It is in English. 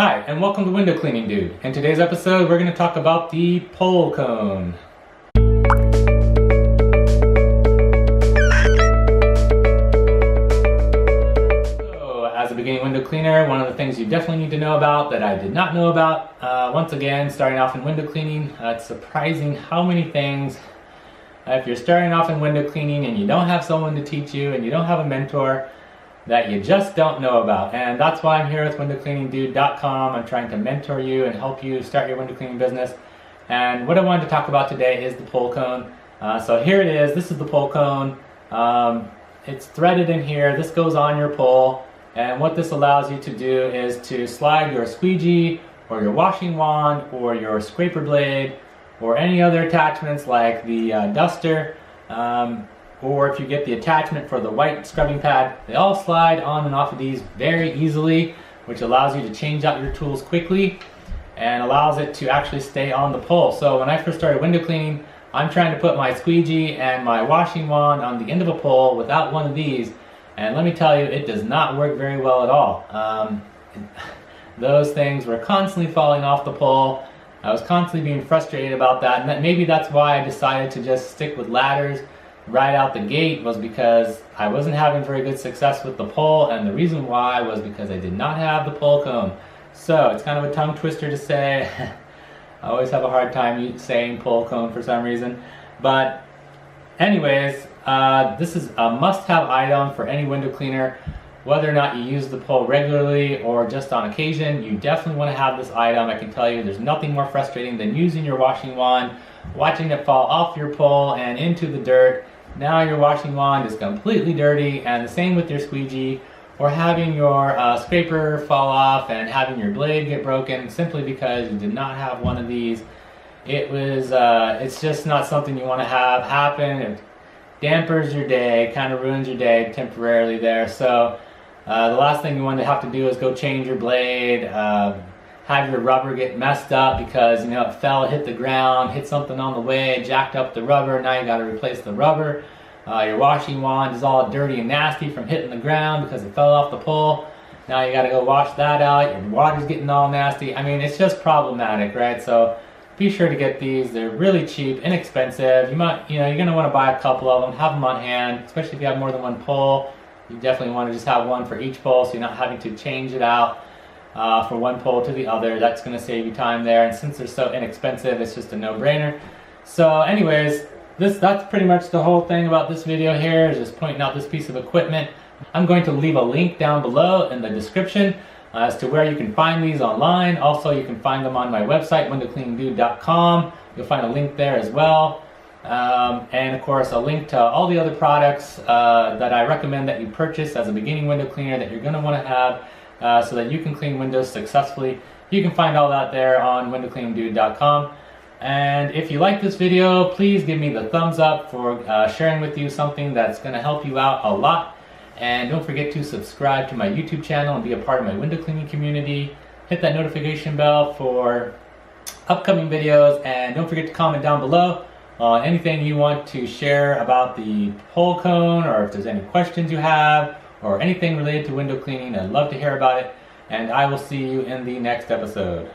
Hi, and welcome to Window Cleaning Dude. In today's episode, we're going to talk about the pole cone. So, as a beginning window cleaner, one of the things you definitely need to know about that I did not know about, once again, starting off in window cleaning, it's surprising how many things, if you're starting off in window cleaning and you don't have someone to teach you and you don't have a mentor, that you just don't know about. And that's why I'm here with windowcleaningdude.com. I'm trying to mentor you and help you start your window cleaning business. And what I wanted to talk about today is the pole cone. So here it is. This is the pole cone. It's threaded in here. This goes on your pole. And what this allows you to do is to slide your squeegee or your washing wand or your scraper blade or any other attachments like the duster, or if you get the attachment for the white scrubbing pad, they all slide on and off of these very easily, which allows you to change out your tools quickly and allows it to actually stay on the pole. So when I first started window cleaning, I'm trying to put my squeegee and my washing wand on the end of a pole without one of these, and let me tell you, it does not work very well at all. Those things were constantly falling off the pole. I was constantly being frustrated about that, and maybe that's why I decided to just stick with ladders right out the gate, was because I wasn't having very good success with the pole, and the reason why was because I did not have the pole cone. So it's kind of a tongue twister to say. I always have a hard time saying pole cone for some reason. But anyways, this is a must-have item for any window cleaner. Whether or not you use the pole regularly or just on occasion, you definitely want to have this item. I can tell you there's nothing more frustrating than using your washing wand, watching it fall off your pole and into the dirt. Now your washing wand is completely dirty, and the same with your squeegee, or having your scraper fall off and having your blade get broken simply because you did not have one of these. It's just not something you want to have happen. It dampers your day, kind of ruins your day temporarily there. So the last thing you want to have to do is go change your blade, have your rubber get messed up because it fell, hit the ground, hit something on the way, jacked up the rubber. Now you got to replace the rubber. Your washing wand is all dirty and nasty from hitting the ground because it fell off the pole. Now you got to go wash that out. Your water's getting all nasty. I mean, it's just problematic, right? So be sure to get these. They're really cheap, inexpensive. You're going to want to buy a couple of them, have them on hand, especially if you have more than one pole. You definitely want to just have one for each pole so you're not having to change it out from one pole to the other. That's going to save you time there, and since they're so inexpensive, it's just a no-brainer. So anyways, that's pretty much the whole thing about this video here, is just pointing out this piece of equipment. I'm going to leave a link down below in the description as to where you can find these online. Also, you can find them on my website, windowcleaningdude.com. You'll find a link there as well. And of course, a link to all the other products that I recommend that you purchase as a beginning window cleaner that you're going to want to have so that you can clean windows successfully. You can find all that there on windowcleaningdude.com. And if you like this video, please give me the thumbs up for sharing with you something that's going to help you out a lot. And don't forget to subscribe to my YouTube channel and be a part of my window cleaning community. Hit that notification bell for upcoming videos, and don't forget to comment down below on anything you want to share about the pole cone, or if there's any questions you have, or anything related to window cleaning. I'd love to hear about it, and I will see you in the next episode.